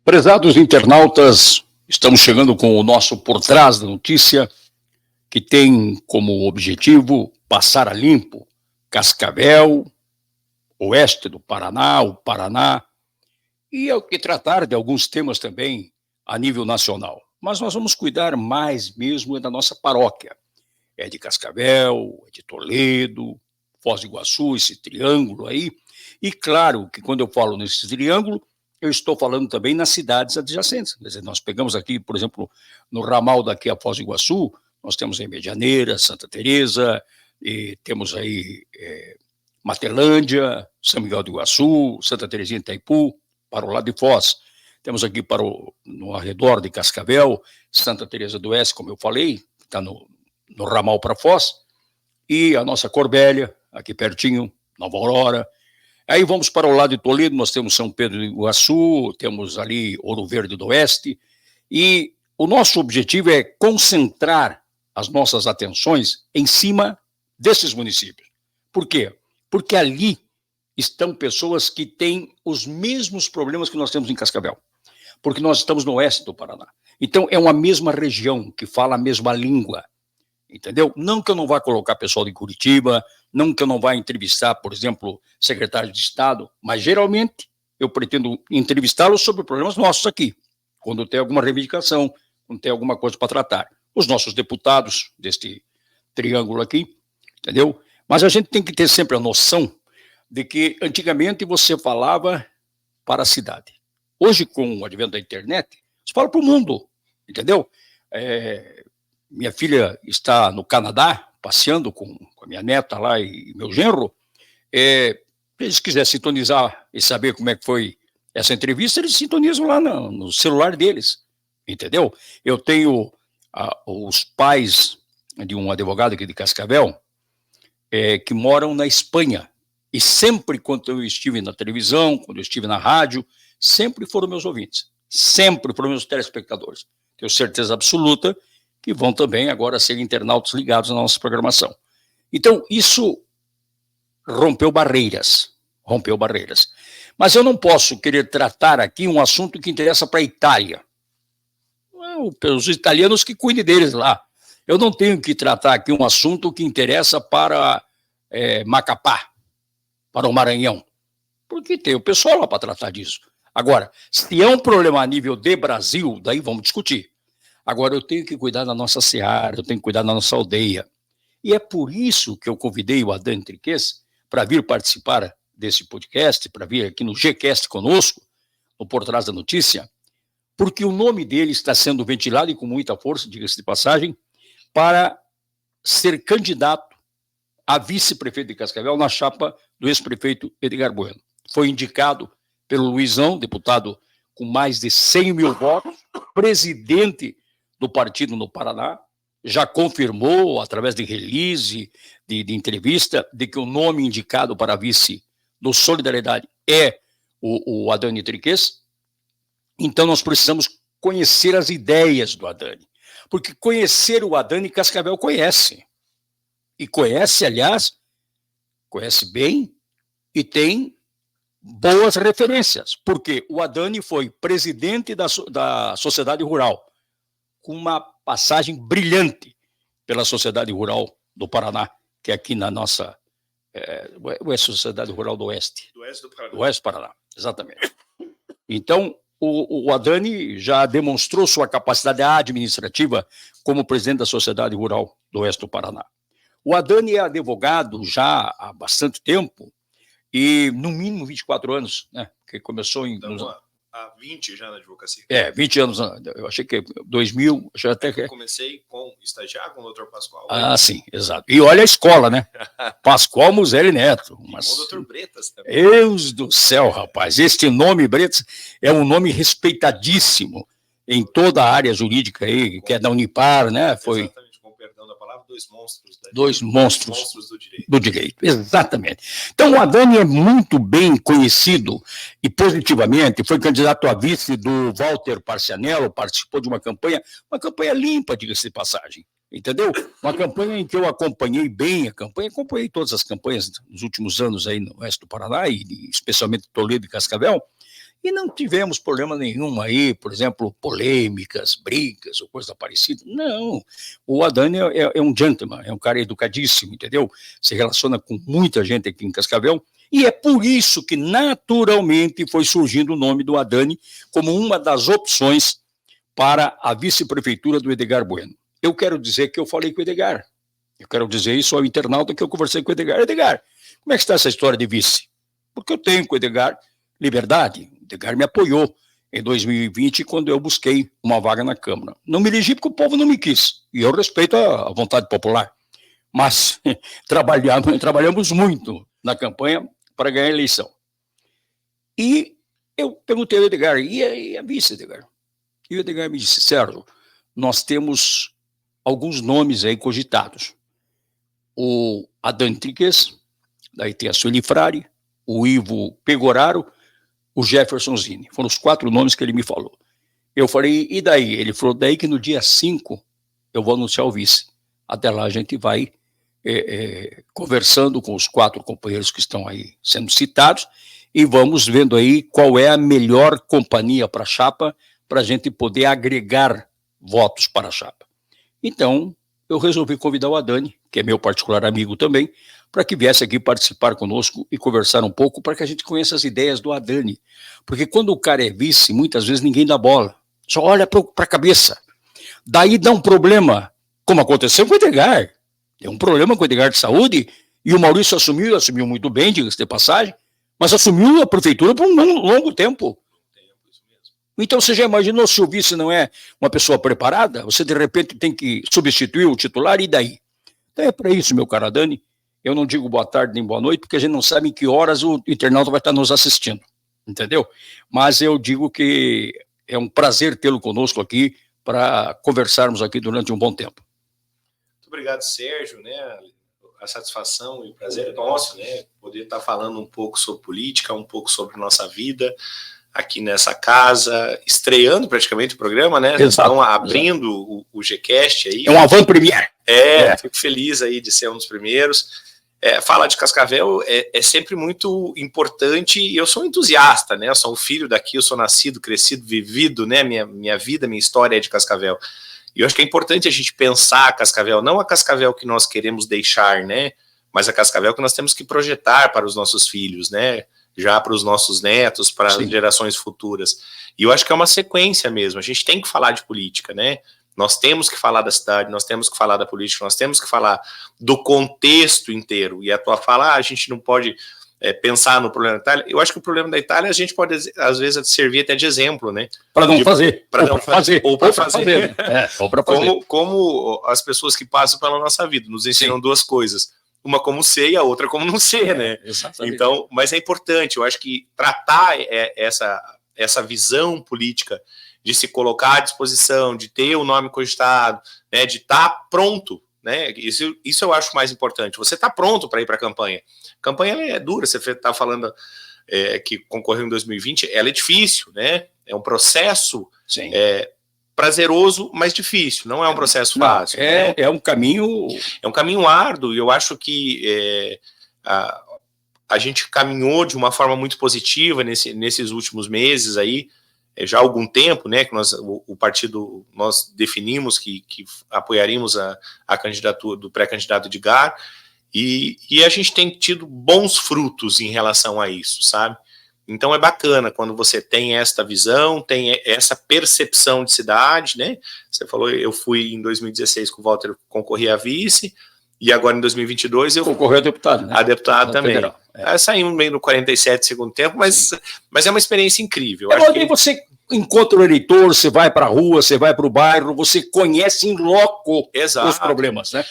Prezados internautas, estamos chegando com o nosso Por Trás da Notícia, que tem como objetivo passar a limpo Cascavel, oeste do Paraná, o Paraná, e tratar de alguns temas também a nível nacional. Mas nós vamos cuidar mais mesmo da nossa paróquia. É de Cascavel, é de Toledo, Foz do Iguaçu, esse triângulo aí. E claro que quando eu falo nesse triângulo, eu estou falando também nas cidades adjacentes. Quer dizer, nós pegamos aqui, por exemplo, no ramal daqui a Foz do Iguaçu, nós temos aí Medianeira, Santa Teresa, e temos aí Matelândia, São Miguel do Iguaçu, Santa Terezinha de Itaipu, para o lado de Foz. Temos aqui no arredor de Cascavel, Santa Teresa do Oeste, como eu falei, está no ramal para Foz, e a nossa Corbélia, aqui pertinho, Nova Aurora. Aí vamos para o lado de Toledo, nós temos São Pedro do Iguaçu, temos ali Ouro Verde do Oeste, e o nosso objetivo é concentrar as nossas atenções em cima desses municípios. Por quê? Porque ali estão pessoas que têm os mesmos problemas que nós temos em Cascavel, porque nós estamos no oeste do Paraná. Então, é uma mesma região que fala a mesma língua, entendeu? Não que eu não vá colocar pessoal de Curitiba, não que eu não vá entrevistar, por exemplo, secretário de Estado, mas geralmente eu pretendo entrevistá-los sobre problemas nossos aqui, quando tem alguma reivindicação, quando tem alguma coisa para tratar. Os nossos deputados deste triângulo aqui, entendeu? Mas a gente tem que ter sempre a noção de que antigamente você falava para a cidade. Hoje, com o advento da internet, você fala para o mundo, entendeu? Minha filha está no Canadá, passeando com a minha neta lá e meu genro. Se eles quiserem sintonizar e saber como é que foi essa entrevista, eles sintonizam lá no celular deles, entendeu? Eu tenho os pais de um advogado aqui de Cascavel que moram na Espanha. E sempre, quando eu estive na televisão, quando eu estive na rádio, sempre foram meus ouvintes, sempre foram meus telespectadores. Tenho certeza absoluta que vão também agora ser internautas ligados à nossa programação. Então, isso rompeu barreiras. Mas eu não posso querer tratar aqui um assunto que interessa para a Itália. Os italianos que cuidem deles lá. Eu não tenho que tratar aqui um assunto que interessa para Macapá, para o Maranhão, porque tem o pessoal lá para tratar disso. Agora, se é um problema a nível de Brasil, daí vamos discutir. Agora, eu tenho que cuidar da nossa seara, eu tenho que cuidar da nossa aldeia. E é por isso que eu convidei o Adani Triques para vir participar desse podcast, para vir aqui no Gcast conosco, no Por Trás da Notícia, porque o nome dele está sendo ventilado e com muita força, diga-se de passagem, para ser candidato a vice-prefeito de Cascavel na chapa do ex-prefeito Edgar Bueno. Foi indicado pelo Luizão, deputado com mais de 100 mil votos, presidente do partido no Paraná, já confirmou, através de release, de entrevista, de que o nome indicado para vice do Solidariedade é o Adani Triques. Então, nós precisamos conhecer as ideias do Adani, porque conhecer o Adani, Cascavel conhece. E conhece, aliás, conhece bem e tem boas referências, porque o Adani foi presidente da Sociedade Rural, com uma passagem brilhante pela Sociedade Rural do Paraná, que é aqui na nossa Sociedade Rural do Oeste. Do Oeste do Paraná. Do Oeste do Paraná, exatamente. Então, o Adani já demonstrou sua capacidade administrativa como presidente da Sociedade Rural do Oeste do Paraná. O Adani é advogado já há bastante tempo, e no mínimo 24 anos, né? Que começou em... Então, há 20 já na advocacia. 20 anos, eu achei que 2000... Já até eu comecei com estagiar com o Dr. Pascoal. Sim, exato. E olha a escola, né? Pascoal Muselli Neto. Mas... com o Dr. Bretas também. Deus do céu, rapaz. Este nome, Bretas, é um nome respeitadíssimo em toda a área jurídica aí, que é da Unipar, né? Foi... Exatamente. Perdão da palavra, dois monstros do direito. Exatamente. Então, o Adani é muito bem conhecido e positivamente foi candidato a vice do Walter Parcianello, participou de uma campanha limpa, diga-se de passagem. Entendeu? Uma campanha em que eu acompanhei bem a campanha, acompanhei todas as campanhas nos últimos anos aí no oeste do Paraná, e especialmente Toledo e Cascavel, e não tivemos problema nenhum aí, por exemplo, polêmicas, brigas ou coisa parecida. Não, o Adani é um gentleman, é um cara educadíssimo, entendeu? Se relaciona com muita gente aqui em Cascavel, e é por isso que naturalmente foi surgindo o nome do Adani como uma das opções para a vice-prefeitura do Edgar Bueno. Eu quero dizer que eu falei com o Edgar. Eu quero dizer isso ao internauta que eu conversei com o Edgar. Edgar, como é que está essa história de vice? Porque eu tenho com o Edgar liberdade. O Edgar me apoiou em 2020 quando eu busquei uma vaga na Câmara. Não me elegi porque o povo não me quis. E eu respeito a vontade popular. Mas trabalhamos muito na campanha para ganhar a eleição. E eu perguntei ao Edgar, e a vice, Edgar? E o Edgar me disse, Sérgio, nós temos alguns nomes aí cogitados. O Adan Triques, daí tem a Sueli Frari, o Ivo Pegoraro, o Jefferson Zini. Foram os 4 nomes que ele me falou. Eu falei, e daí? Ele falou, daí que no dia 5 eu vou anunciar o vice. Até lá a gente vai conversando com os 4 companheiros que estão aí sendo citados e vamos vendo aí qual é a melhor companhia para a chapa para a gente poder agregar votos para a chapa. Então, eu resolvi convidar o Adani, que é meu particular amigo também, para que viesse aqui participar conosco e conversar um pouco para que a gente conheça as ideias do Adani. Porque quando o cara é vice, muitas vezes ninguém dá bola, só olha para a cabeça. Daí dá um problema, como aconteceu com o Edgar. Deu um problema com o Edgar de saúde e o Maurício assumiu muito bem, diga-se de passagem, mas assumiu a prefeitura por um longo tempo. Então você já imaginou se o vice não é uma pessoa preparada? Você de repente tem que substituir o titular e daí? Então é para isso, meu caro Adani. Eu não digo boa tarde nem boa noite, porque a gente não sabe em que horas o internauta vai estar nos assistindo, entendeu? Mas eu digo que é um prazer tê-lo conosco aqui para conversarmos aqui durante um bom tempo. Muito obrigado, Sérgio, né? A satisfação e o prazer é nosso, né? Poder estar falando um pouco sobre política, um pouco sobre nossa vida aqui nessa casa, estreando praticamente o programa, né? Exato, estão abrindo o Gcast aí. É um avant-première. Fico feliz aí de ser um dos primeiros. Falar de Cascavel é sempre muito importante e eu sou um entusiasta, né? Eu sou um filho daqui, eu sou nascido, crescido, vivido, né? Minha vida, minha história é de Cascavel. E eu acho que é importante a gente pensar a Cascavel, não a Cascavel que nós queremos deixar, né? Mas a Cascavel que nós temos que projetar para os nossos filhos, né? Já para os nossos netos, para as gerações futuras. E eu acho que é uma sequência mesmo, a gente tem que falar de política, né? Nós temos que falar da cidade, nós temos que falar da política, nós temos que falar do contexto inteiro. E a tua fala, a gente não pode pensar no problema da Itália. Eu acho que o problema da Itália a gente pode, às vezes, servir até de exemplo, né? Para não fazer. Para não fazer. Ou para fazer. Ou para fazer. Como as pessoas que passam pela nossa vida nos ensinam duas coisas. Uma como ser e a outra como não ser, né? Exatamente. Então, mas é importante, eu acho que tratar essa visão política de se colocar à disposição, de ter o nome cogitado, né, de estar pronto, né? Isso eu acho mais importante. Você está pronto para ir para a campanha. A campanha é dura, você está falando que concorreu em 2020, ela é difícil, né? É um processo prazeroso, mas difícil, não é um processo fácil. É um caminho... É um caminho árduo, e eu acho que a gente caminhou de uma forma muito positiva nesses últimos meses aí, já há algum tempo, né, que o partido, nós definimos que apoiaríamos a candidatura do pré-candidato Edgar, e a gente tem tido bons frutos em relação a isso, sabe? Então é bacana quando você tem esta visão, tem essa percepção de cidade, né? Você falou, eu fui em 2016 com o Walter, concorri a vice, e agora em 2022 eu concorreu a deputado, né? A deputado também. Saímos meio no 47 segundo tempo, mas é uma experiência incrível. Acho que você encontra o eleitor, você vai para a rua, você vai para o bairro, você conhece em loco os problemas, né?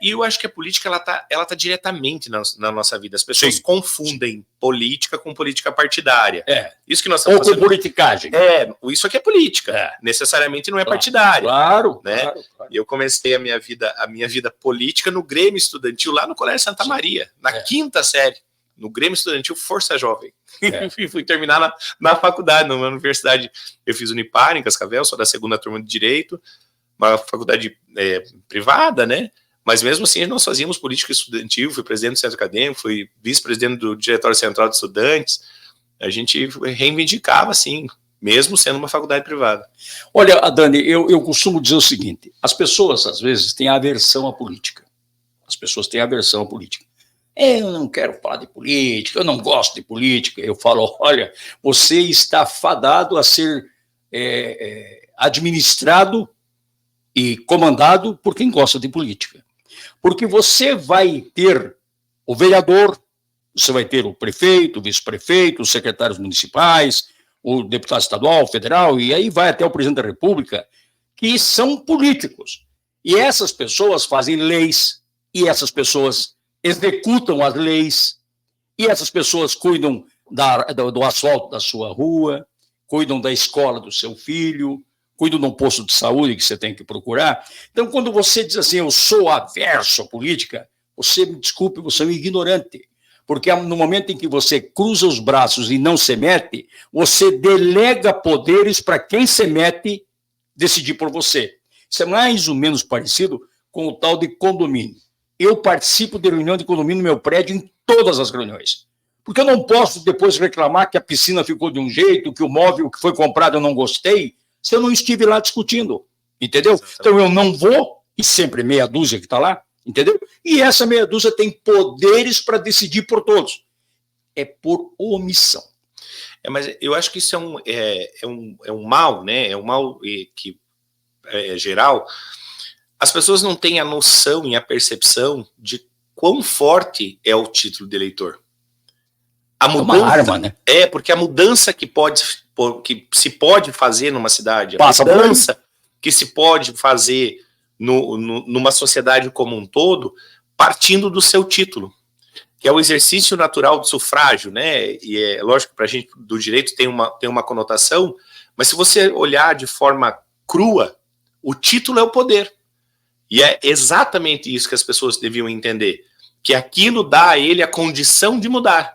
E eu acho que a política ela tá diretamente na nossa vida. As pessoas confundem política com política partidária. Isso que nós estamos fazendo. Ou com politicagem. Isso aqui é política. Necessariamente não é partidária. Claro, né? Claro. Eu comecei a minha vida política no Grêmio Estudantil, lá no Colégio Santa Maria, na 5ª série. No Grêmio Estudantil Força Jovem. Fui terminar na faculdade, na universidade. Eu fiz Unipar, em Cascavel, sou da 2ª turma de Direito. uma faculdade privada, né? Mas mesmo assim nós fazíamos política estudantil, fui presidente do centro acadêmico, fui vice-presidente do Diretório Central de Estudantes, a gente reivindicava, assim, mesmo sendo uma faculdade privada. Olha, Dani, eu costumo dizer o seguinte, as pessoas, às vezes, têm aversão à política. As pessoas têm aversão à política. Eu não quero falar de política, eu não gosto de política. Eu falo, olha, você está fadado a ser administrado e comandado por quem gosta de política. Porque você vai ter o vereador, você vai ter o prefeito, o vice-prefeito, os secretários municipais, o deputado estadual, federal, e aí vai até o presidente da República, que são políticos. E essas pessoas fazem leis, e essas pessoas executam as leis, e essas pessoas cuidam do asfalto da sua rua, cuidam da escola do seu filho, cuidam de um posto de saúde que você tem que procurar. Então, quando você diz assim, eu sou averso à política, você, me desculpe, você é um ignorante. Porque no momento em que você cruza os braços e não se mete, você delega poderes para quem se mete decidir por você. Isso é mais ou menos parecido com o tal de condomínio. Eu participo de reunião de condomínio no meu prédio em todas as reuniões. Porque eu não posso depois reclamar que a piscina ficou de um jeito, que o móvel que foi comprado eu não gostei, se eu não estive lá discutindo, entendeu? Exatamente. Então eu não vou, e sempre meia dúzia que está lá, entendeu? E essa meia dúzia tem poderes para decidir por todos. É por omissão. Mas eu acho que isso é um mal, né? É um mal que é geral. As pessoas não têm a noção e a percepção de quão forte é o título de eleitor. A mudança, é uma arma, né? Porque a mudança que se pode fazer numa cidade, a mudança que se pode fazer numa sociedade como um todo, partindo do seu título, que é o exercício natural do sufrágio, né? E é lógico que para a gente do direito tem uma conotação, mas se você olhar de forma crua, o título é o poder. E é exatamente isso que as pessoas deviam entender, que aquilo dá a ele a condição de mudar.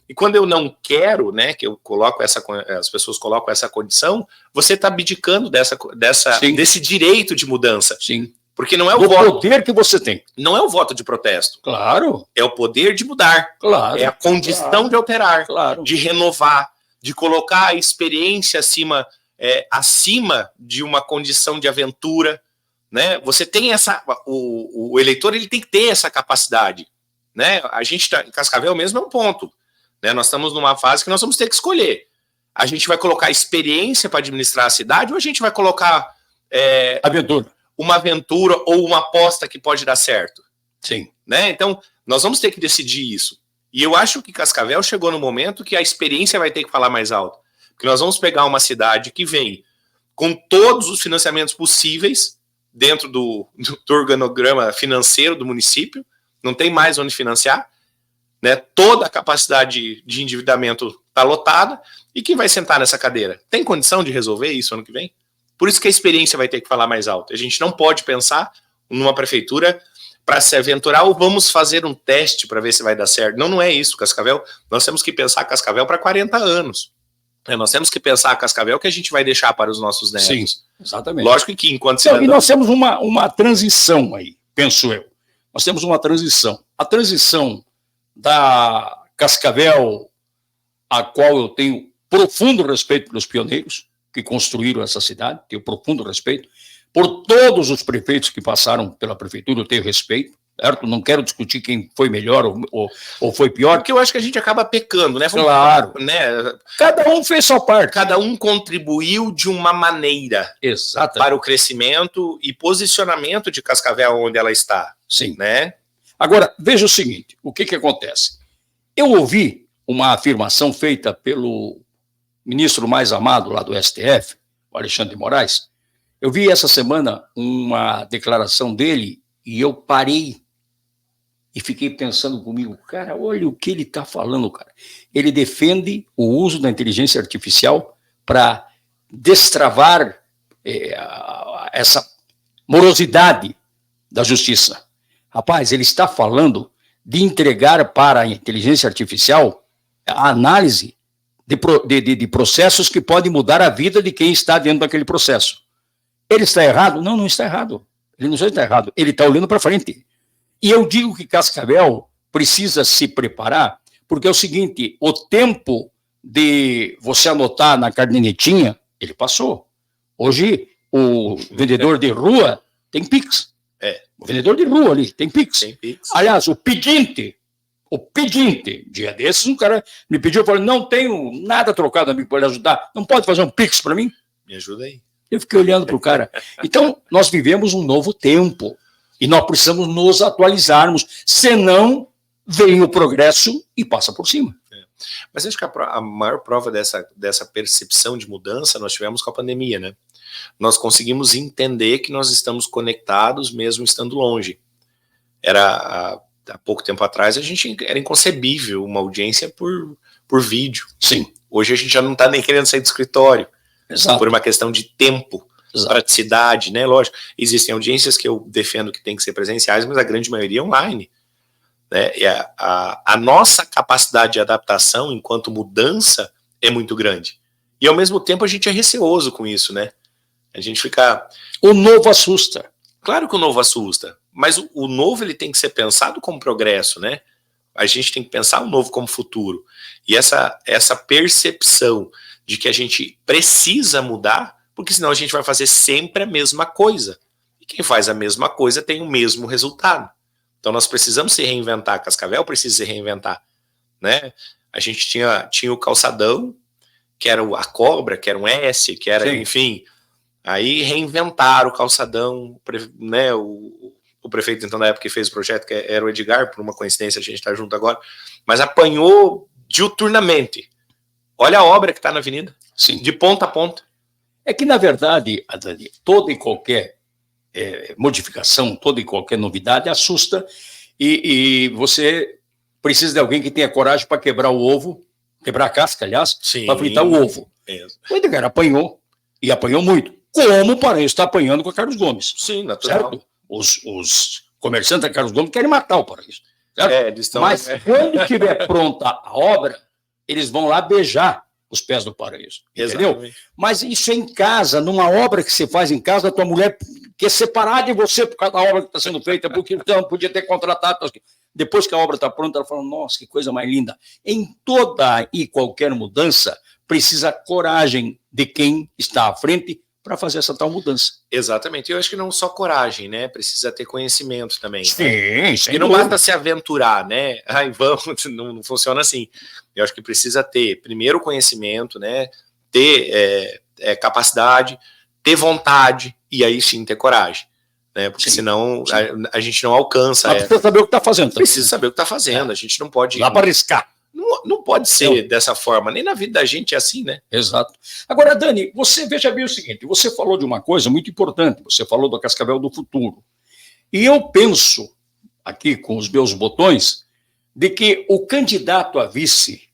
E quando eu não quero, né, que eu coloco as pessoas colocam essa condição, você está abdicando desse direito de mudança. Sim. Porque não é o poder que você tem. Não é o voto de protesto. Claro. É o poder de mudar. Claro. É a condição de alterar, claro, de renovar, de colocar a experiência acima de uma condição de aventura, né? Você tem o eleitor, ele tem que ter essa capacidade, né? A gente tá em Cascavel mesmo é um ponto. Né, nós estamos numa fase que nós vamos ter que escolher. A gente vai colocar experiência para administrar a cidade ou a gente vai colocar uma aventura ou uma aposta que pode dar certo? Sim. Né? Então, nós vamos ter que decidir isso. E eu acho que Cascavel chegou no momento que a experiência vai ter que falar mais alto. Porque nós vamos pegar uma cidade que vem com todos os financiamentos possíveis dentro do organograma financeiro do município, não tem mais onde financiar, né, toda a capacidade de endividamento está lotada, e quem vai sentar nessa cadeira? Tem condição de resolver isso ano que vem? Por isso que a experiência vai ter que falar mais alto. A gente não pode pensar numa prefeitura para se aventurar ou vamos fazer um teste para ver se vai dar certo. Não é isso, Cascavel. Nós temos que pensar Cascavel para 40 anos. Nós temos que pensar Cascavel que a gente vai deixar para os nossos netos. Sim, exatamente. Lógico que enquanto... E nós temos uma transição aí, penso eu. Nós temos uma transição. A transição da Cascavel, a qual eu tenho profundo respeito pelos pioneiros que construíram essa cidade, tenho profundo respeito, por todos os prefeitos que passaram pela prefeitura, eu tenho respeito, certo? Não quero discutir quem foi melhor ou foi pior. Porque eu acho que a gente acaba pecando, né? Claro. Né? Cada um fez sua parte. Cada um contribuiu de uma maneira. Exatamente. Para o crescimento e posicionamento de Cascavel onde ela está. Sim. Né? Agora, veja o seguinte, o que acontece? Eu ouvi uma afirmação feita pelo ministro mais amado lá do STF, o Alexandre de Moraes. Eu vi essa semana uma declaração dele e eu parei e fiquei pensando comigo, cara, olha o que ele está falando, cara. Ele defende o uso da inteligência artificial para destravar essa morosidade da justiça. Rapaz, ele está falando de entregar para a inteligência artificial a análise de processos que podem mudar a vida de quem está dentro daquele processo. Ele está errado? Não, não está errado. Ele não está errado. Ele está olhando para frente. E eu digo que Cascavel precisa se preparar, porque é o seguinte, o tempo de você anotar na cadernetinha, ele passou. Hoje, o vendedor de rua tem Pix. O vendedor de rua ali tem Pix. Tem Pix. Aliás, o pedinte, dia desses, um cara me pediu, eu falei, não tenho nada trocado, amigo, para lhe ajudar. Não pode fazer um Pix para mim? Me ajuda aí. Eu fiquei olhando para o cara. Então, nós vivemos um novo tempo. E nós precisamos nos atualizarmos. Senão, vem o progresso e passa por cima. Mas acho que a maior prova dessa percepção de mudança nós tivemos com a pandemia, né? Nós conseguimos entender que nós estamos conectados mesmo estando longe. Há pouco tempo atrás era inconcebível uma audiência por vídeo. Sim. Hoje a gente já não está nem querendo sair do escritório. Exato. Por uma questão de tempo, praticidade, né? Lógico, existem audiências que eu defendo que tem que ser presenciais, mas a grande maioria é online. Né? E a nossa capacidade de adaptação enquanto mudança é muito grande. E ao mesmo tempo a gente é receoso com isso, né? A gente fica... O novo assusta. Claro que o novo assusta, mas o novo ele tem que ser pensado como progresso, né? A gente tem que pensar o novo como futuro. E essa percepção de que a gente precisa mudar, porque senão a gente vai fazer sempre a mesma coisa. E quem faz a mesma coisa tem o mesmo resultado. Então nós precisamos se reinventar. A Cascavel precisa se reinventar, né? A gente tinha o calçadão, que era a cobra, que era um S, que era, sim, enfim. Aí reinventaram o calçadão, né? O prefeito, então, na época que fez o projeto, que era o Edgar, por uma coincidência a gente está junto agora, mas apanhou diuturnamente. Olha a obra que está na avenida, sim, de ponta a ponta. É que, na verdade, Adani, toda e qualquer modificação, toda e qualquer novidade assusta e você precisa de alguém que tenha coragem para quebrar o ovo, quebrar a casca, aliás, para fritar o ovo. O Edgar apanhou, e apanhou muito, como o Paranhos está apanhando com a Carlos Gomes. Sim, natural. Certo? Os comerciantes da Carlos Gomes querem matar o Paranhos. Mas quando estiver pronta a obra, eles vão lá beijar os pés do Paranhos. Entendeu? Exatamente. Mas isso é em casa, numa obra que você faz em casa, a tua mulher quer separar de você por causa da obra que está sendo feita, porque então podia ter contratado. Depois que a obra está pronta, ela fala, nossa, que coisa mais linda. Em toda e qualquer mudança, precisa coragem de quem está à frente para fazer essa tal mudança. Exatamente. Eu acho que não só coragem, né? Precisa ter conhecimento também. Sim, né? sem E não dúvida. basta se aventurar, né? Ai, vamos, não funciona assim. Eu acho que precisa ter, primeiro, conhecimento, né? Ter capacidade, ter vontade e aí sim ter coragem. Né? Porque sim, senão a gente não alcança. Mas precisa saber o que está fazendo. Precisa saber o que está fazendo. A gente não pode... Dá para arriscar. Não pode ser dessa forma, nem na vida da gente é assim, né? Exato. Agora, Dani, você veja bem o seguinte, você falou de uma coisa muito importante, você falou do Cascavel do futuro. E eu penso, aqui com os meus botões, de que o candidato a vice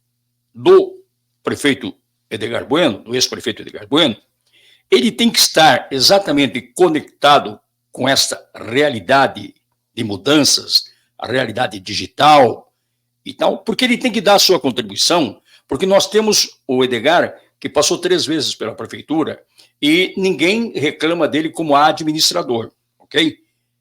do prefeito Edgar Bueno, do ex-prefeito Edgar Bueno, ele tem que estar exatamente conectado com esta realidade de mudanças, a realidade digital, e tal, porque ele tem que dar a sua contribuição, porque nós temos o Edgar, que passou 3 vezes pela prefeitura, e ninguém reclama dele como administrador, ok?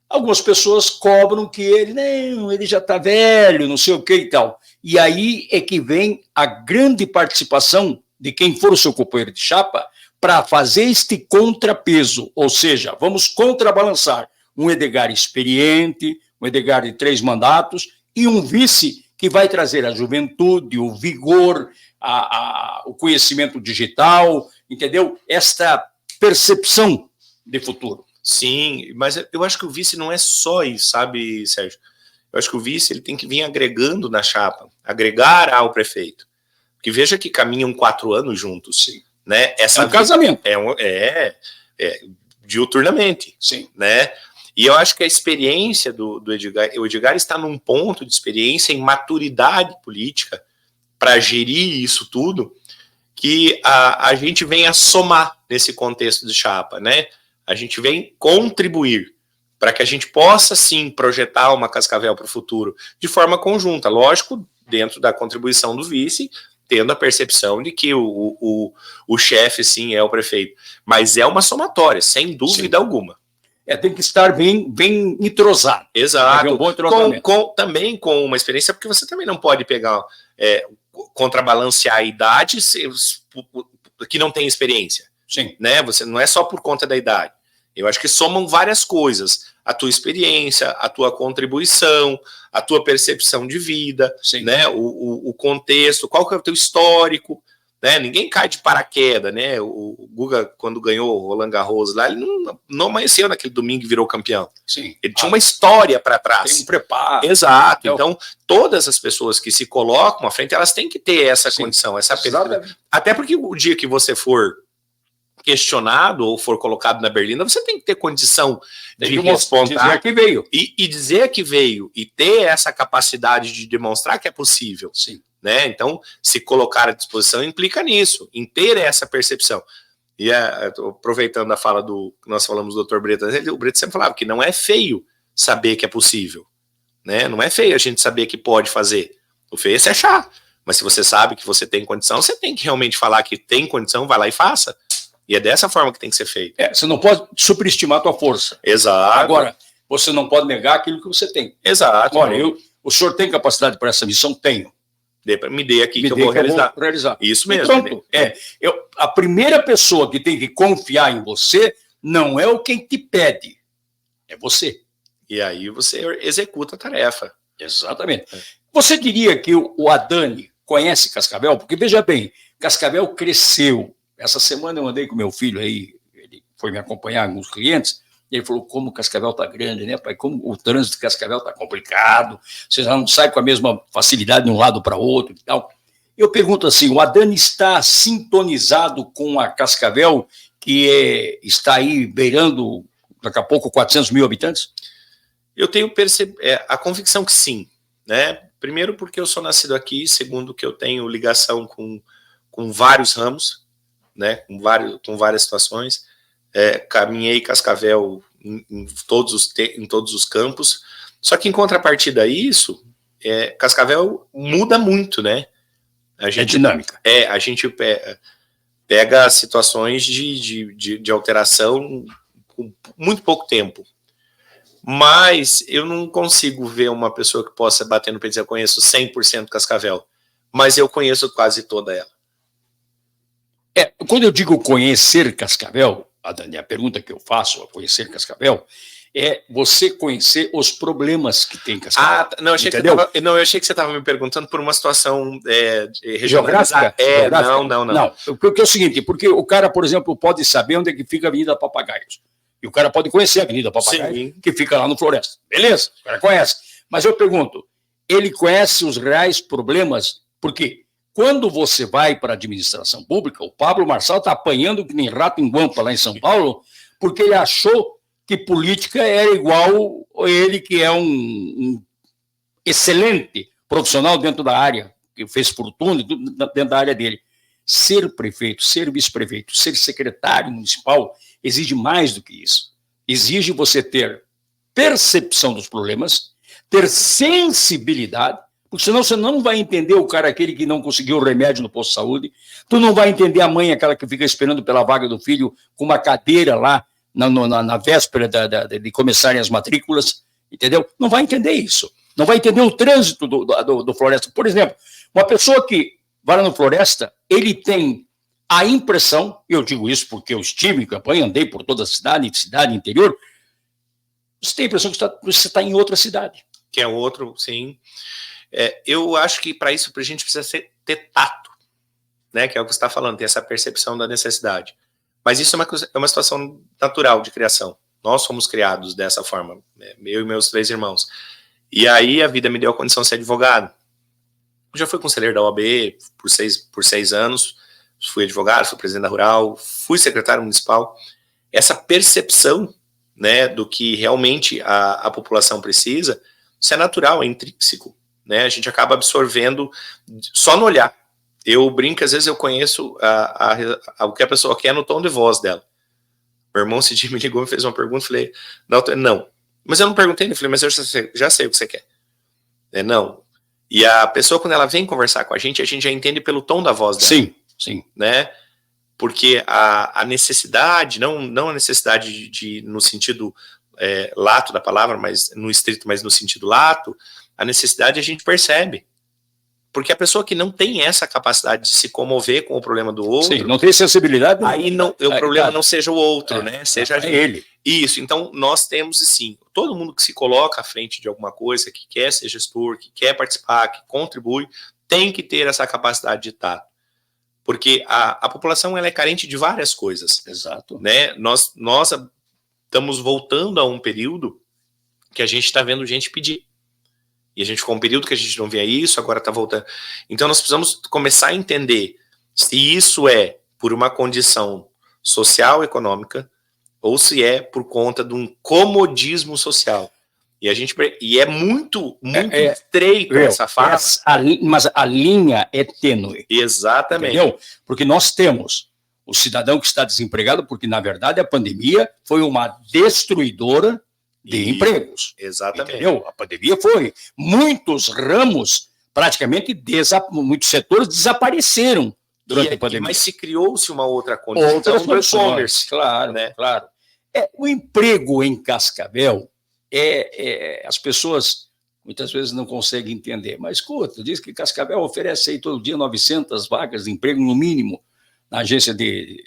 Algumas pessoas cobram que ele já está velho, não sei o que e tal. E aí é que vem a grande participação de quem for o seu companheiro de chapa para fazer este contrapeso, ou seja, vamos contrabalançar um Edgar experiente, um Edgar de 3 mandatos e um vice que vai trazer a juventude, o vigor, o conhecimento digital, entendeu? Esta percepção de futuro. Sim, mas eu acho que o vice não é só isso, sabe, Sérgio? Eu acho que o vice ele tem que vir agregando na chapa, agregar ao prefeito. Porque veja que caminham 4 anos juntos. Sim. Né? É um casamento. Diuturnamente. Sim. Né? E eu acho que a experiência do Edgar, o Edgar está num ponto de experiência em maturidade política para gerir isso tudo, que a gente vem a somar nesse contexto de chapa, né? A gente vem contribuir para que a gente possa, sim, projetar uma Cascavel para o futuro de forma conjunta, lógico, dentro da contribuição do vice tendo a percepção de que o chefe, sim, é o prefeito. Mas é uma somatória, sem dúvida alguma. Tem que estar bem entrosado. Exato. Um bom entrosamento. Também com uma experiência, porque você também não pode pegar, contrabalancear a idade que não tem experiência. Sim. Né? Você não é só por conta da idade. Eu acho que somam várias coisas. A tua experiência, a tua contribuição, a tua percepção de vida, né? O contexto, qual que é o teu histórico. Né? Ninguém cai de paraquedas, né? O Guga, quando ganhou o Roland Garros lá, ele não amanheceu naquele domingo e virou campeão. Sim. Ele tinha uma história para trás. Tem um preparo. Exato. Então, todas as pessoas que se colocam à frente, elas têm que ter essa condição, essa percepção. Até porque o dia que você for questionado ou for colocado na berlinda, você tem que ter condição de responder, dizer que veio. E dizer que veio, e ter essa capacidade de demonstrar que é possível. Sim. Né? Então, se colocar à disposição implica nisso, em ter essa percepção. E aproveitando a fala que nós falamos do Dr. Bretas, o Bretas sempre falava que não é feio saber que é possível. Né? Não é feio a gente saber que pode fazer. O feio é se achar. Mas se você sabe que você tem condição, você tem que realmente falar que tem condição, vai lá e faça. E é dessa forma que tem que ser feito. Você não pode superestimar a tua força. Exato. Agora, você não pode negar aquilo que você tem. Exato. Olha, o senhor tem capacidade para essa missão? Tenho. Me dê aqui que eu vou realizar. Isso mesmo. E pronto. A primeira pessoa que tem que confiar em você não é o quem te pede, é você. E aí você executa a tarefa. Exatamente. Você diria que o Adani conhece Cascavel? Porque, veja bem, Cascavel cresceu. Essa semana eu andei com meu filho aí, ele foi me acompanhar alguns clientes, e ele falou, como Cascavel está grande, né, pai? Como o trânsito de Cascavel está complicado, você já não sai com a mesma facilidade de um lado para outro e tal. Eu pergunto assim, o Adani está sintonizado com a Cascavel, que está aí beirando, daqui a pouco, 400 mil habitantes? Eu tenho a convicção que sim, né? Primeiro porque eu sou nascido aqui, segundo que eu tenho ligação com vários ramos, né, com várias situações, caminhei Cascavel em todos os campos, só que em contrapartida a isso, Cascavel muda muito, né? É dinâmica. A gente pega situações de alteração com muito pouco tempo, mas eu não consigo ver uma pessoa que possa bater no peito e dizer, eu conheço 100% Cascavel, mas eu conheço quase toda ela. Quando eu digo conhecer Cascavel, a pergunta que eu faço a conhecer Cascavel é você conhecer os problemas que tem Cascavel. Não, eu achei que você estava me perguntando por uma situação geográfica? Não. Porque é o seguinte, porque o cara, por exemplo, pode saber onde é que fica a Avenida Papagaios. E o cara pode conhecer a Avenida Papagaios, sim, que fica lá no Floresta. Beleza, o cara conhece. Mas eu pergunto, ele conhece os reais problemas? Por quê? Quando você vai para a administração pública, o Pablo Marçal está apanhando que nem rato em guampa lá em São Paulo, porque ele achou que política era igual a ele, que é um excelente profissional dentro da área, que fez fortuna dentro da área dele. Ser prefeito, ser vice-prefeito, ser secretário municipal exige mais do que isso. Exige você ter percepção dos problemas, ter sensibilidade, porque senão você não vai entender o cara aquele que não conseguiu o remédio no posto de saúde, tu não vai entender a mãe aquela que fica esperando pela vaga do filho com uma cadeira lá na véspera de começarem as matrículas, entendeu? Não vai entender isso. Não vai entender o trânsito do Floresta. Por exemplo, uma pessoa que vai lá no Floresta, ele tem a impressão, eu digo isso porque eu estive em campanha, andei por toda a cidade interior, você tem a impressão que você está em outra cidade. Que é outro, sim. Eu acho que para isso a gente precisa ter tato, né? Que é o que você está falando, ter essa percepção da necessidade. Mas isso é uma situação natural de criação. Nós somos criados dessa forma, né? Eu e meus 3 irmãos. E aí a vida me deu a condição de ser advogado. Eu já fui conselheiro da OAB por 6 anos, fui advogado, fui presidente da Rural, fui secretário municipal. Essa percepção, né, do que realmente a população precisa, isso é natural, é intrínseco, né? A gente acaba absorvendo só no olhar. Eu brinco, às vezes eu conheço o que a pessoa quer no tom de voz dela. Meu irmão esse dia me ligou e fez uma pergunta, falei, não. Mas eu não perguntei, eu falei, mas eu já sei o que você quer. Não. E a pessoa, quando ela vem conversar com a gente já entende pelo tom da voz dela. Sim, sim. Né? Porque a necessidade, não a necessidade no sentido lato da palavra, mas no estrito, mas no sentido lato, a necessidade a gente percebe. Porque a pessoa que não tem essa capacidade de se comover com o problema do outro... Sim, não tem sensibilidade... Aí o problema não seja o outro, né? Seja ele. Isso, então nós temos, sim, todo mundo que se coloca à frente de alguma coisa, que quer ser gestor, que quer participar, que contribui, tem que ter essa capacidade de tato. Porque a população ela é carente de várias coisas. Exato. Né? Nós estamos voltando a um período que a gente está vendo gente pedir. E a gente ficou um período que a gente não via isso, agora está voltando. Então nós precisamos começar a entender se isso é por uma condição social, econômica, ou se é por conta de um comodismo social. E é muito estreito essa fala. Mas a linha é tênue. Exatamente. Entendeu? Porque nós temos o cidadão que está desempregado, porque, na verdade, a pandemia foi uma destruidora de empregos. Exatamente. Entendeu? A pandemia foi. Muitos ramos, praticamente, muitos setores desapareceram durante a pandemia. Mas se criou-se uma outra condição do e-commerce. Claro, né? Claro. O emprego em Cascavel, as pessoas muitas vezes não conseguem entender. Mas, escuta, diz que Cascavel oferece aí todo dia 900 vagas de emprego, no mínimo, na agência de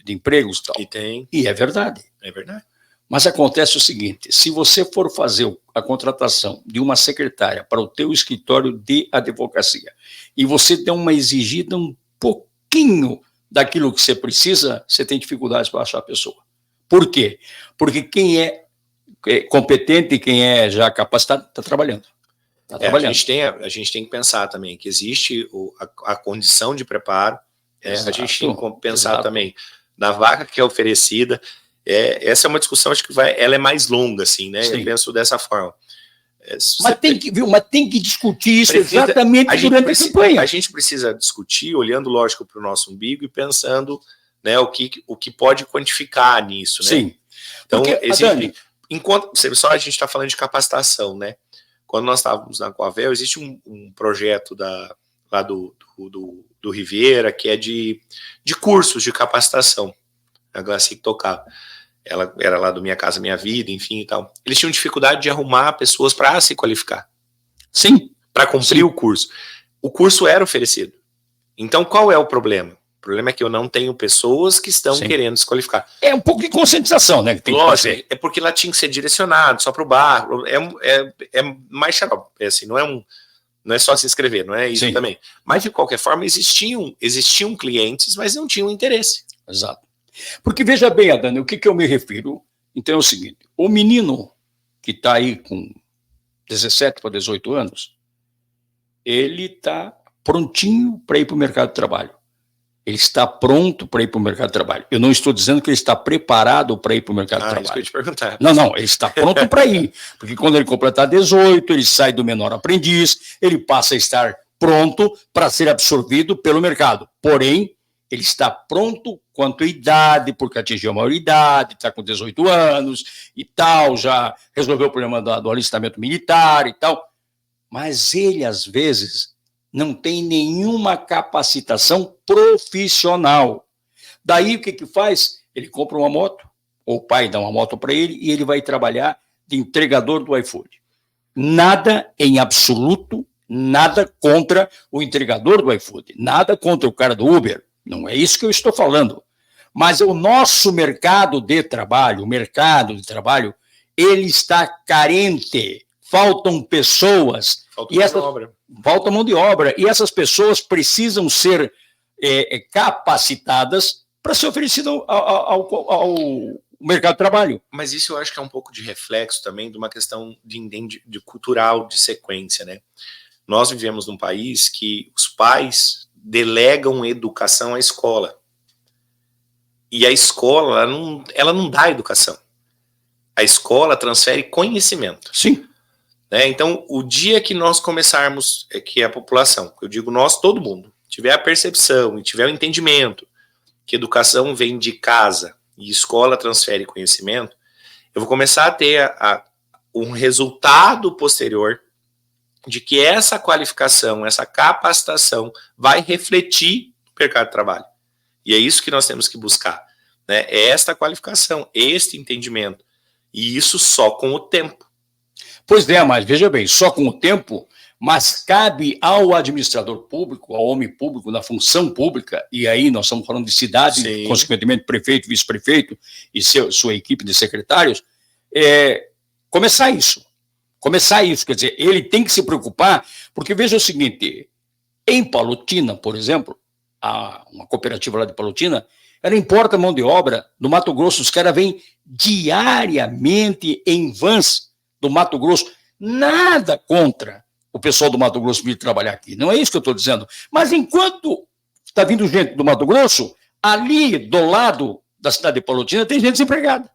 empregos e tal. E tem. E é verdade. É verdade. Mas acontece o seguinte, se você for fazer a contratação de uma secretária para o teu escritório de advocacia e você der uma exigida um pouquinho daquilo que você precisa, você tem dificuldades para achar a pessoa. Por quê? Porque quem é competente e quem é já capacitado está trabalhando. A gente tem que pensar também que existe a condição de preparo, a gente tem que pensar também na vaga que é oferecida. Essa é uma discussão, acho que ela é mais longa, assim, né? Sim. Eu penso dessa forma. Mas tem que discutir isso exatamente durante a campanha. A gente precisa discutir olhando, lógico, para o nosso umbigo e pensando, né, o que pode quantificar nisso, né? Sim. Então, existe, enquanto só a gente está falando de capacitação, né? Quando nós estávamos na Coavel, existe um projeto lá do Rivera, que é de cursos de capacitação. A Glaci que tocava. Ela era lá do Minha Casa Minha Vida, enfim e tal. Eles tinham dificuldade de arrumar pessoas para se qualificar. Sim. Para cumprir o curso. O curso era oferecido. Então, qual é o problema? O problema é que eu não tenho pessoas que estão querendo se qualificar. É um pouco de conscientização, né? Que tem lógico, que fazer. É porque lá tinha que ser direcionado só para o bar. É mais xarope. Assim, não é só se inscrever, não é isso também. Mas, de qualquer forma, existiam clientes, mas não tinham interesse. Exato. Porque, veja bem, Adani, o que eu me refiro? Então é o seguinte, o menino que está aí com 17 para 18 anos, ele está prontinho para ir para o mercado de trabalho. Ele está pronto para ir para o mercado de trabalho. Eu não estou dizendo que ele está preparado para ir para o mercado de trabalho. Isso que eu ia te perguntar. Não, ele está pronto para ir. Porque quando ele completar 18, ele sai do menor aprendiz, ele passa a estar pronto para ser absorvido pelo mercado. Porém, ele está pronto quanto à idade, porque atingiu a maioridade, está com 18 anos e tal, já resolveu o problema do alistamento militar e tal. Mas ele, às vezes, não tem nenhuma capacitação profissional. Daí, o que faz? Ele compra uma moto, ou o pai dá uma moto para ele, e ele vai trabalhar de entregador do iFood. Nada, em absoluto, nada contra o entregador do iFood, nada contra o cara do Uber. Não é isso que eu estou falando. Mas o nosso mercado de trabalho, ele está carente. Faltam pessoas. Falta mão de obra. E essas pessoas precisam ser capacitadas para ser oferecido ao mercado de trabalho. Mas isso eu acho que é um pouco de reflexo também de uma questão de cultural, de sequência, né? Nós vivemos num país que os pais delegam educação à escola. E a escola, ela não dá educação. A escola transfere conhecimento. Sim. Né? Então, o dia que nós começarmos, que a população, eu digo nós, todo mundo, tiver a percepção e tiver o entendimento que educação vem de casa e escola transfere conhecimento, eu vou começar a ter um resultado posterior de que essa qualificação, essa capacitação vai refletir no mercado de trabalho. E é isso que nós temos que buscar, né? É esta qualificação, este entendimento. E isso só com o tempo. Pois é, mas veja bem, só com o tempo, mas cabe ao administrador público, ao homem público, na função pública, e aí nós estamos falando de cidade, Sim. consequentemente prefeito, vice-prefeito e sua equipe de secretários, começar isso, quer dizer, ele tem que se preocupar, porque veja o seguinte, em Palotina, por exemplo, uma cooperativa lá de Palotina, ela importa mão de obra do Mato Grosso, os caras vêm diariamente em vans do Mato Grosso, nada contra o pessoal do Mato Grosso vir trabalhar aqui, não é isso que eu estou dizendo, mas enquanto está vindo gente do Mato Grosso, ali do lado da cidade de Palotina tem gente desempregada.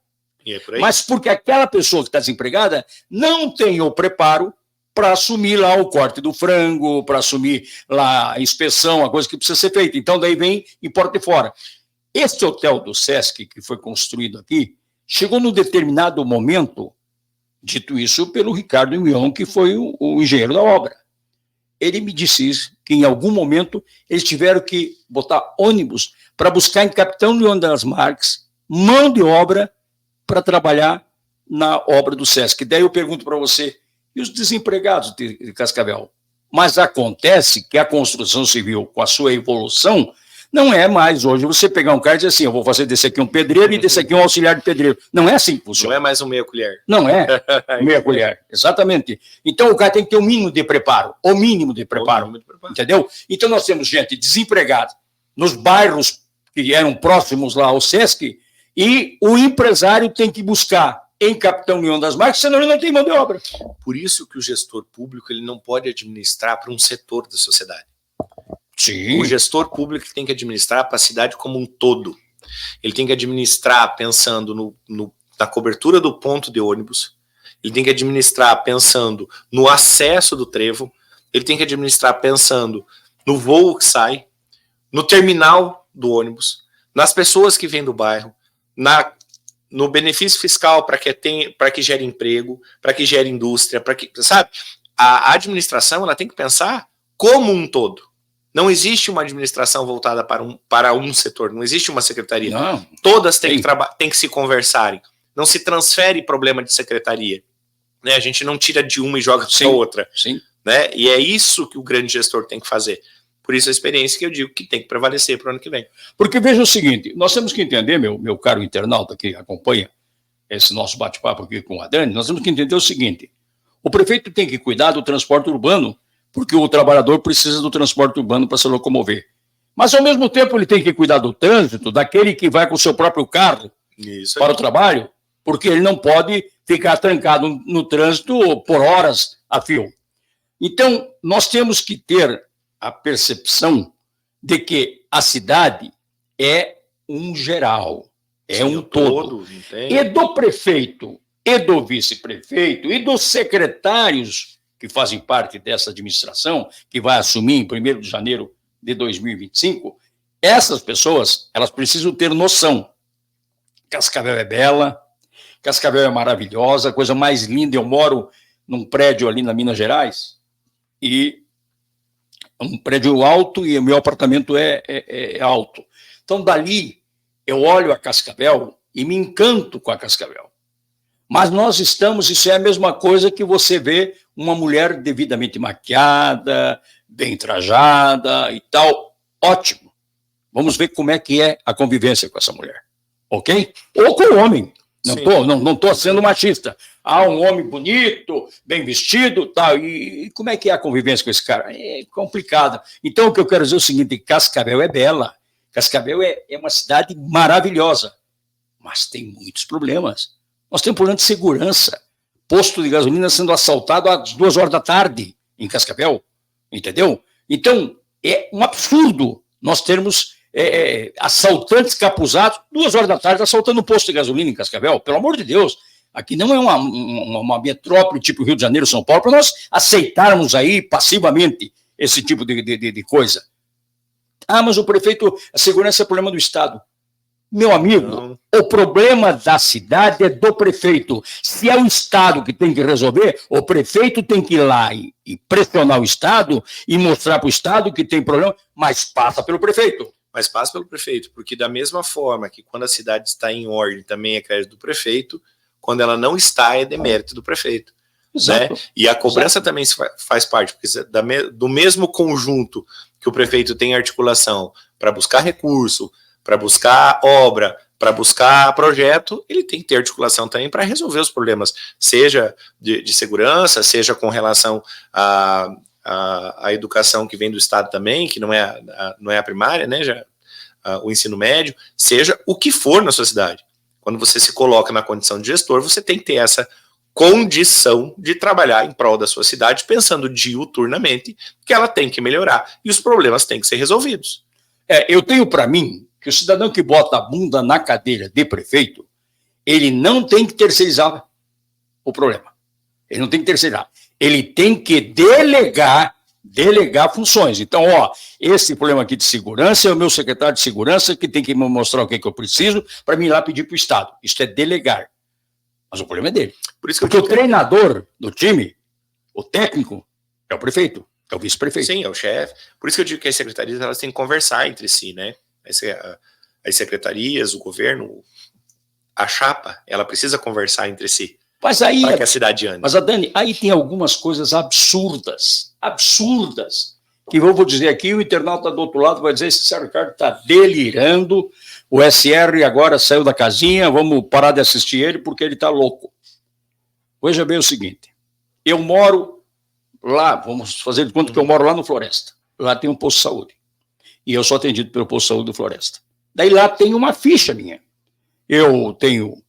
E é por aí. Mas porque aquela pessoa que está desempregada não tem o preparo para assumir lá o corte do frango, para assumir lá a inspeção, a coisa que precisa ser feita. Então, daí vem e porta de fora. Este hotel do Sesc, que foi construído aqui, chegou num determinado momento, dito isso pelo Ricardo Mion, que foi o engenheiro da obra. Ele me disse isso, que em algum momento eles tiveram que botar ônibus para buscar em Capitão Leão das Marques mão de obra para trabalhar na obra do Sesc. Daí eu pergunto para você, e os desempregados de Cascavel? Mas acontece que a construção civil, com a sua evolução, não é mais hoje você pegar um cara e dizer assim, eu vou fazer desse aqui um pedreiro e desse aqui um auxiliar de pedreiro. Não é assim que funciona. Não é mais um meia colher. Não é meia colher, exatamente. Então o cara tem que ter o mínimo de preparo, entendeu? Então nós temos gente desempregada nos bairros que eram próximos lá ao Sesc e o empresário tem que buscar em Capitão Leão das Marques, senão ele não tem mão de obra. Por isso que o gestor público ele não pode administrar para um setor da sociedade. Sim. O gestor público tem que administrar para a cidade como um todo. Ele tem que administrar pensando na cobertura do ponto de ônibus, ele tem que administrar pensando no acesso do trevo, ele tem que administrar pensando no voo que sai, no terminal do ônibus, nas pessoas que vêm do bairro, no benefício fiscal para que gere emprego, para que gere indústria, para que, sabe? A administração ela tem que pensar como um todo. Não existe uma administração voltada para um setor, não existe uma secretaria. Não. Todas têm que se conversarem. Não se transfere problema de secretaria. Né? A gente não tira de uma e joga para outra. Sim. Né? E é isso que o grande gestor tem que fazer. Por isso a experiência que eu digo que tem que prevalecer para o ano que vem. Porque veja o seguinte, nós temos que entender, meu caro internauta que acompanha esse nosso bate-papo aqui com a Dani, nós temos que entender o seguinte, o prefeito tem que cuidar do transporte urbano, porque o trabalhador precisa do transporte urbano para se locomover. Mas, ao mesmo tempo, ele tem que cuidar do trânsito, daquele que vai com o seu próprio carro para o trabalho, porque ele não pode ficar trancado no trânsito por horas a fio. Então, nós temos que ter a percepção de que a cidade é um geral, é um todo. E do prefeito, e do vice-prefeito, e dos secretários que fazem parte dessa administração, que vai assumir em 1º de janeiro de 2025, essas pessoas, elas precisam ter noção. Cascavel é bela, Cascavel é maravilhosa, a coisa mais linda. Eu moro num prédio ali na Minas Gerais, e um prédio alto, e o meu apartamento é alto. Então, dali, eu olho a Cascavel e me encanto com a Cascavel. Mas nós estamos, isso é a mesma coisa que você vê uma mulher devidamente maquiada, bem trajada e tal. Ótimo. Vamos ver como é que é a convivência com essa mulher. Ok? Ou com o homem. Não tô sendo machista. Um homem bonito, bem vestido, tal. E como é que é a convivência com esse cara? É complicado. Então, o que eu quero dizer é o seguinte, Cascavel é bela. Cascavel é uma cidade maravilhosa. Mas tem muitos problemas. Nós temos problema de segurança. Posto de gasolina sendo assaltado às 2 horas da tarde em Cascavel. Entendeu? Então, é um absurdo nós termos assaltantes capuzados 2 horas da tarde assaltando um posto de gasolina em Cascavel. Pelo amor de Deus. Aqui não é uma metrópole tipo Rio de Janeiro, São Paulo, para nós aceitarmos aí passivamente esse tipo de coisa. Mas o prefeito, a segurança é problema do Estado. Meu amigo, o problema da cidade é do prefeito. Se é o Estado que tem que resolver, o prefeito tem que ir lá e pressionar o Estado e mostrar para o Estado que tem problema, mas passa pelo prefeito. Mas passa pelo prefeito, porque da mesma forma que quando a cidade está em ordem também é crédito do prefeito, quando ela não está é demérito do prefeito. Exato. Né? E a cobrança também faz parte, porque do mesmo conjunto que o prefeito tem articulação para buscar recurso, para buscar obra, para buscar projeto, ele tem que ter articulação também para resolver os problemas, seja de segurança, seja com relação à educação que vem do Estado também, que não é a primária, né, o ensino médio, seja o que for na sua cidade. Quando você se coloca na condição de gestor, você tem que ter essa condição de trabalhar em prol da sua cidade, pensando diuturnamente que ela tem que melhorar e os problemas têm que ser resolvidos. Eu tenho para mim que o cidadão que bota a bunda na cadeira de prefeito, ele não tem que terceirizar o problema. Ele não tem que terceirizar. Ele tem que delegar funções. Então, esse problema aqui de segurança é o meu secretário de segurança que tem que me mostrar o que eu preciso para mim ir lá pedir para o Estado. Isso é delegar. Mas o problema é dele. Porque o treinador do time, o técnico, é o prefeito, é o vice-prefeito. Sim, é o chefe. Por isso que eu digo que as secretarias elas têm que conversar entre si, né? As secretarias, o governo, a chapa, ela precisa conversar entre si. Mas aí, para que a cidade ande. Mas, Dani, aí tem algumas coisas absurdas, que eu vou dizer aqui, o internauta do outro lado vai dizer, esse Sérgio Ricardo está delirando, o SR agora saiu da casinha, vamos parar de assistir ele porque ele está louco. Veja bem o seguinte, eu moro lá, vamos fazer de conta que eu moro lá no Floresta, lá tem um posto de saúde, e eu sou atendido pelo posto de saúde do Floresta. Daí lá tem uma ficha minha, eu tenho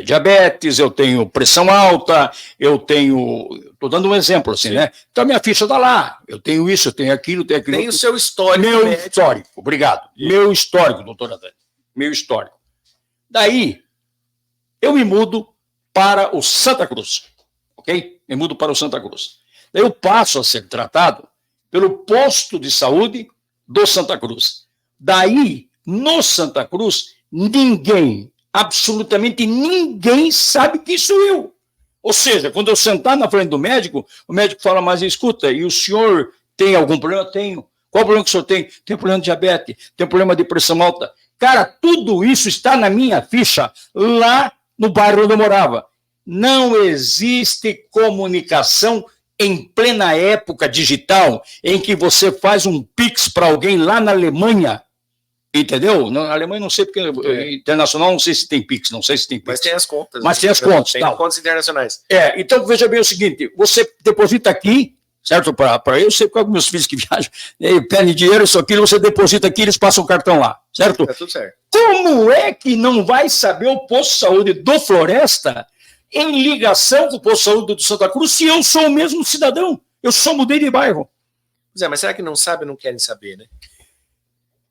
diabetes, eu tenho pressão alta, estou dando um exemplo assim, né? Então a minha ficha está lá, eu tenho isso, eu tenho aquilo, Tem o seu histórico. Meu histórico, obrigado. Meu histórico, doutora Dani, meu histórico. Daí, eu me mudo para o Santa Cruz, ok? Me mudo para o Santa Cruz. Daí eu passo a ser tratado pelo posto de saúde do Santa Cruz. Daí, no Santa Cruz, absolutamente ninguém sabe que sou eu. Ou seja, quando eu sentar na frente do médico, o médico fala, mas escuta, e o senhor tem algum problema? Tenho. Qual o problema que o senhor tem? Tem problema de diabetes, tem problema de pressão alta. Cara, tudo isso está na minha ficha lá no bairro onde eu morava. Não existe comunicação em plena época digital em que você faz um Pix para alguém lá na Alemanha. Entendeu? Na Alemanha não sei, porque internacional não sei se tem Pix, não sei se tem Pix. Mas tem as contas. Mas tem as contas. Tem contas internacionais. Então veja bem o seguinte, você deposita aqui, certo? Para eu sei por causa dos meus filhos que viajam, pedem dinheiro, isso aqui, você deposita aqui, eles passam o cartão lá, certo? Tá tudo certo. Como é que não vai saber o posto de saúde do Floresta em ligação com o posto de saúde do Santa Cruz se eu sou o mesmo cidadão? Eu só mudei de bairro. Pois mas será que não sabe ou não querem saber, né?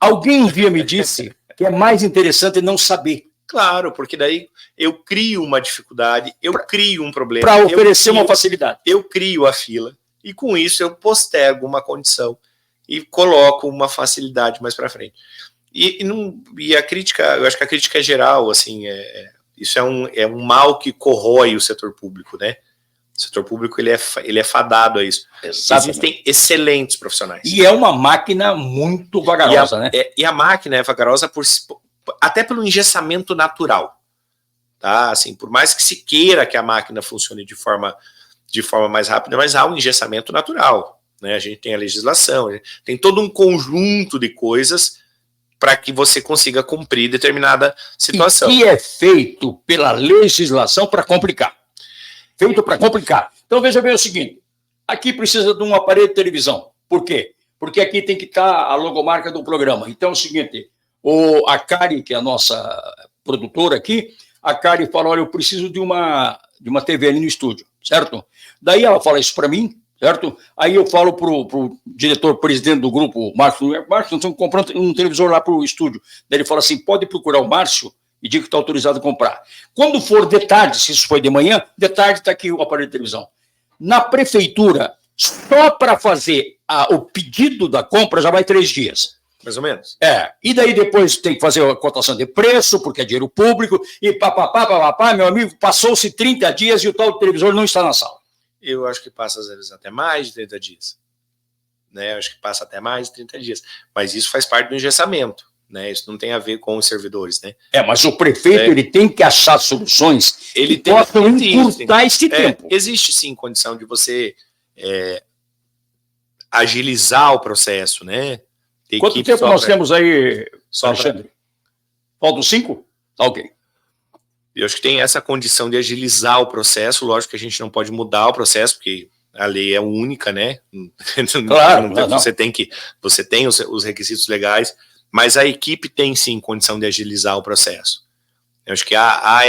Alguém um dia me disse que é mais interessante não saber. Claro, porque daí eu crio uma dificuldade, eu crio um problema. Para oferecer uma facilidade. Eu crio a fila e com isso eu postergo uma condição e coloco uma facilidade mais para frente. E a crítica, eu acho que a crítica é geral, assim, isso é um mal que corrói o setor público, né? O setor público ele é fadado a isso. Exatamente. Existem excelentes profissionais. E é uma máquina muito vagarosa, né? E a máquina é vagarosa até pelo engessamento natural. Tá? Assim, por mais que se queira que a máquina funcione de forma mais rápida, mas há um engessamento natural. Né? A gente tem a legislação, tem todo um conjunto de coisas para que você consiga cumprir determinada situação. E que é feito pela legislação para complicar. Feito para complicar. Então, veja bem o seguinte, aqui precisa de um aparelho de televisão. Por quê? Porque aqui tem que estar a logomarca do programa. Então, é o seguinte, a Cari, que é a nossa produtora aqui, a Cari fala, olha, eu preciso de uma TV ali no estúdio, certo? Daí ela fala isso para mim, certo? Aí eu falo para o diretor-presidente do grupo, Márcio, nós estamos comprando um televisor lá para o estúdio. Daí ele fala assim, pode procurar o Márcio e diga que está autorizado a comprar. Quando for de tarde, se isso foi de manhã, de tarde está aqui o aparelho de televisão. Na prefeitura, só para fazer o pedido da compra já vai 3 dias. Mais ou menos. E daí depois tem que fazer a cotação de preço, porque é dinheiro público, e papapá, meu amigo, passou-se 30 dias e o tal televisor não está na sala. Eu acho que passa, às vezes, até mais de 30 dias. Né? Eu acho que passa até mais de 30 dias. Mas isso faz parte do engessamento. Né? Isso não tem a ver com os servidores. Né? Mas o prefeito ele tem que achar soluções que tem, possam encurtar esse tempo. Existe, sim, condição de você agilizar o processo, né? Quanto tempo nós temos aí, Alexandre? Faltam 5? Tá ok. Eu acho que tem essa condição de agilizar o processo. Lógico que a gente não pode mudar o processo, porque a lei é única, né? Claro, você tem os requisitos legais, mas a equipe tem sim condição de agilizar o processo. Eu acho que há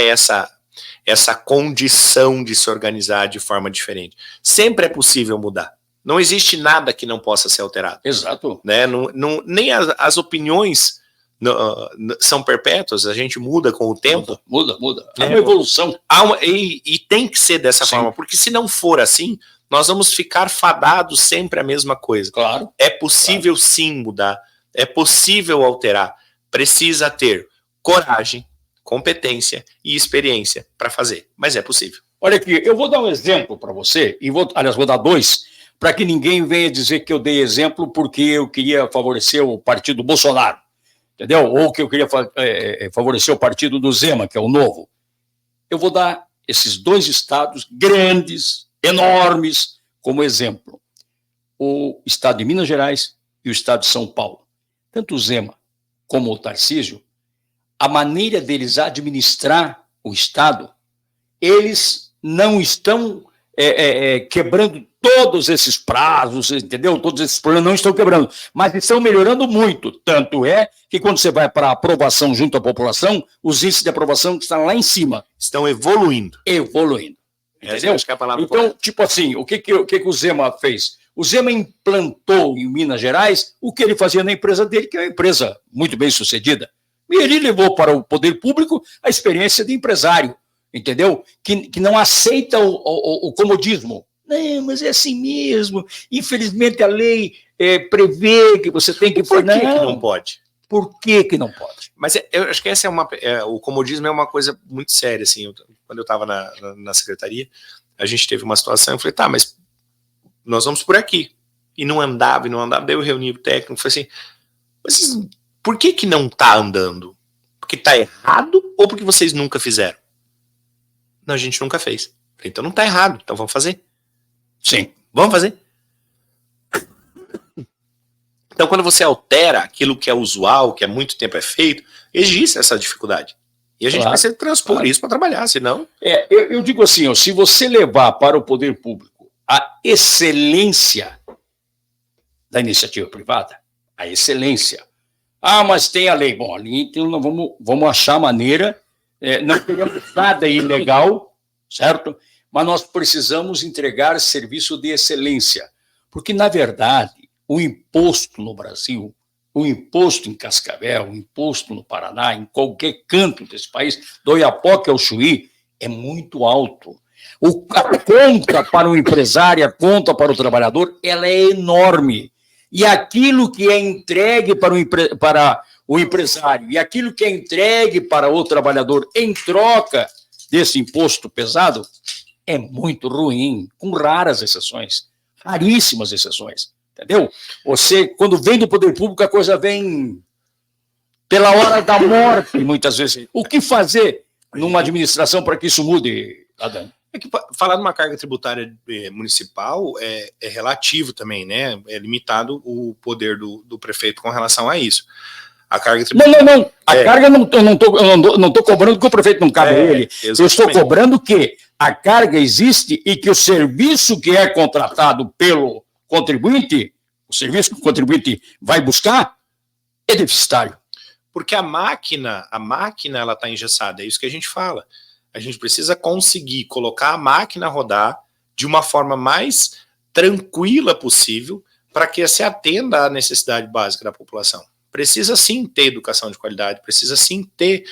essa condição de se organizar de forma diferente. Sempre é possível mudar. Não existe nada que não possa ser alterado. Exato. Né? Nem as opiniões são perpétuas, a gente muda com o tempo. Muda. É uma evolução. E tem que ser dessa forma, porque se não for assim, nós vamos ficar fadados sempre a mesma coisa. Claro. É possível sim mudar, é possível alterar. Precisa ter coragem, competência e experiência para fazer, mas é possível. Olha aqui, eu vou dar um exemplo para você, e vou dar 2, para que ninguém venha dizer que eu dei exemplo porque eu queria favorecer o partido Bolsonaro. Entendeu? Ou que eu queria favorecer o partido do Zema, que é o Novo. Eu vou dar esses 2 estados grandes, enormes, como exemplo. O estado de Minas Gerais e o estado de São Paulo. Tanto o Zema como o Tarcísio, a maneira deles administrar o estado, eles não estão quebrando todos esses prazos, entendeu? Todos esses problemas não estão quebrando, mas estão melhorando muito. Tanto é que quando você vai para a aprovação junto à população, os índices de aprovação estão lá em cima. Estão evoluindo. Entendeu? Acho que é a palavra então, correta. tipo assim, o que o Zema fez? O Zema implantou em Minas Gerais o que ele fazia na empresa dele, que é uma empresa muito bem sucedida. E ele levou para o poder público a experiência de empresário, entendeu? Que não aceita o comodismo. Não, mas é assim mesmo. Infelizmente a lei prevê que você tem que... Por que não pode? Por que não pode? Mas eu acho que essa o comodismo é uma coisa muito séria, assim. Quando eu estava na secretaria, a gente teve uma situação, eu falei, tá, mas nós vamos por aqui. E não andava, daí eu reuni o técnico, falei assim, mas por que não está andando? Porque está errado ou porque vocês nunca fizeram? Não, a gente nunca fez. Falei, então não está errado, então vamos fazer. Sim. Vamos fazer. Então, quando você altera aquilo que é usual, que há muito tempo é feito, existe essa dificuldade. E a gente precisa transpor isso para trabalhar, senão... Eu digo assim, ó, se você levar para o poder público a excelência da iniciativa privada, a excelência. Mas tem a lei. Bom, ali então nós vamos achar maneira, não queremos nada ilegal, certo? Mas nós precisamos entregar serviço de excelência. Porque, na verdade, o imposto no Brasil, o imposto em Cascavel, o imposto no Paraná, em qualquer canto desse país, do Oiapoque ao Chuí, é muito alto. A conta para o empresário, a conta para o trabalhador, ela é enorme. E aquilo que é entregue para o empresário e aquilo que é entregue para o trabalhador em troca desse imposto pesado é muito ruim, com raras exceções, raríssimas exceções. Entendeu? Você, quando vem do poder público, a coisa vem pela hora da morte, muitas vezes. O que fazer numa administração para que isso mude, Adão? É que falar de uma carga tributária municipal é relativo também, né? É limitado o poder do prefeito com relação a isso. A carga tributária... Não. A carga eu não estou cobrando que o prefeito não cabe a ele. Exatamente. Eu estou cobrando que a carga existe e que o serviço que é contratado pelo contribuinte, o serviço que o contribuinte vai buscar, é deficitário. Porque a máquina ela está engessada, é isso que a gente fala. A gente precisa conseguir colocar a máquina a rodar de uma forma mais tranquila possível para que se atenda à necessidade básica da população. Precisa sim ter educação de qualidade, precisa sim ter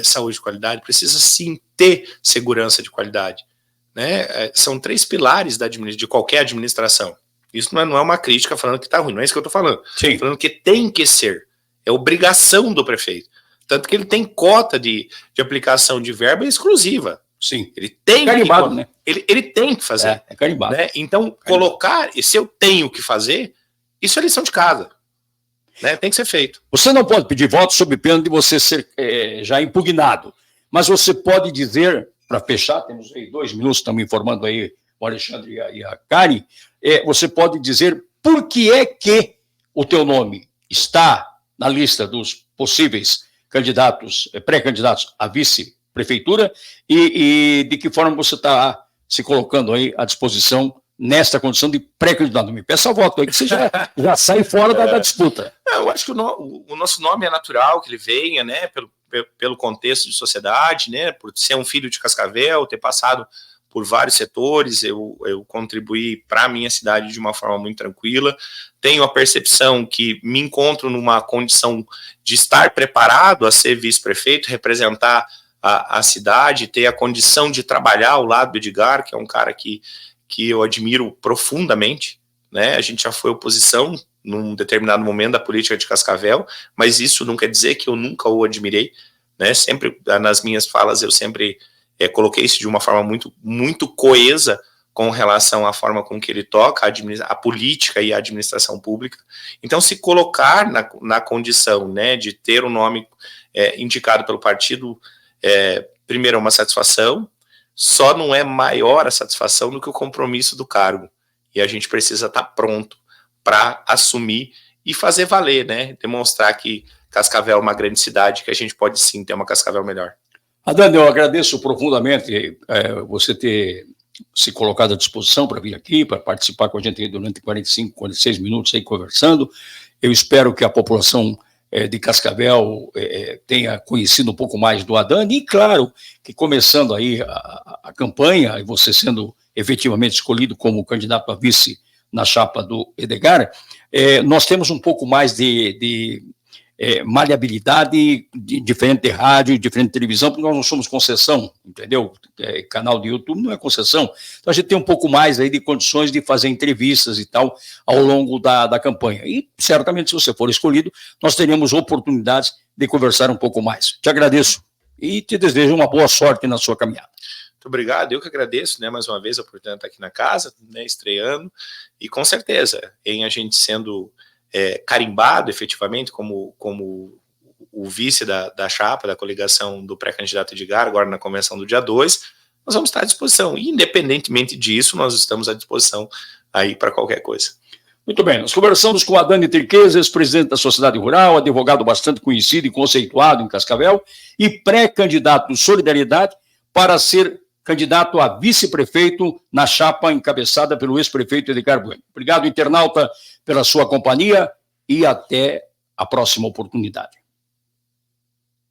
saúde de qualidade, precisa sim ter segurança de qualidade. Né? São 3 pilares de qualquer administração. Isso não é uma crítica falando que está ruim, não é isso que eu estou falando. Sim. Falando que tem que ser. é obrigação do prefeito. Tanto que ele tem cota de aplicação de verba exclusiva. Sim. Ele tem carimbado, que, né? Ele tem que fazer. É carimbado. Né? Então, colocar, e se eu tenho que fazer, isso é lição de casa. Né? Tem que ser feito. Você não pode pedir voto sob pena de você ser já impugnado, mas você pode dizer, para fechar, temos aí 2 minutos, estamos informando aí o Alexandre e a Karen, você pode dizer por que é que o teu nome está na lista dos possíveis candidatos, pré-candidatos à vice-prefeitura e de que forma você está se colocando aí à disposição nesta condição de pré-candidato. Me peça voto aí, que você já sai fora da disputa. Eu acho que o nosso nome é natural que ele venha, né, pelo contexto de sociedade, né, por ser um filho de Cascavel, ter passado por vários setores, eu contribuí para a minha cidade de uma forma muito tranquila, tenho a percepção que me encontro numa condição de estar preparado a ser vice-prefeito, representar a cidade, ter a condição de trabalhar ao lado do Edgar, que é um cara que eu admiro profundamente, né? A gente já foi oposição num determinado momento da política de Cascavel, mas isso não quer dizer que eu nunca o admirei, né? Sempre, nas minhas falas, eu sempre coloquei isso de uma forma muito, muito coesa com relação à forma com que ele toca a política e a administração pública. Então, se colocar na condição, né, de ter um nome indicado pelo partido, primeiro é uma satisfação, só não é maior a satisfação do que o compromisso do cargo. E a gente precisa estar pronto para assumir e fazer valer, né? Demonstrar que Cascavel é uma grande cidade, que a gente pode sim ter uma Cascavel melhor. Adani, eu agradeço profundamente você ter se colocado à disposição para vir aqui, para participar com a gente durante 45, 46 minutos aí conversando. Eu espero que a população de Cascavel tenha conhecido um pouco mais do Adani e, claro, que começando aí a campanha, e você sendo efetivamente escolhido como candidato a vice na chapa do Edgar, nós temos um pouco mais de maleabilidade, diferente de rádio, diferente de televisão, porque nós não somos concessão, entendeu? Canal de YouTube não é concessão. Então a gente tem um pouco mais aí de condições de fazer entrevistas e tal ao longo da campanha. E certamente, se você for escolhido, nós teremos oportunidades de conversar um pouco mais. Te agradeço e te desejo uma boa sorte na sua caminhada. Muito obrigado, eu que agradeço, né, mais uma vez a oportunidade de estar aqui na casa, né, estreando, e com certeza, em a gente sendo carimbado efetivamente como o vice da chapa, da coligação do pré-candidato Edgar, agora na convenção do dia 2, nós vamos estar à disposição. E, independentemente disso, nós estamos à disposição aí para qualquer coisa. Muito bem, nós conversamos com Adani Triqueza, ex-presidente da Sociedade Rural, advogado bastante conhecido e conceituado em Cascavel, e pré-candidato do Solidariedade para ser candidato a vice-prefeito na chapa encabeçada pelo ex-prefeito Edgar Bueno. Obrigado, internauta, pela sua companhia e até a próxima oportunidade.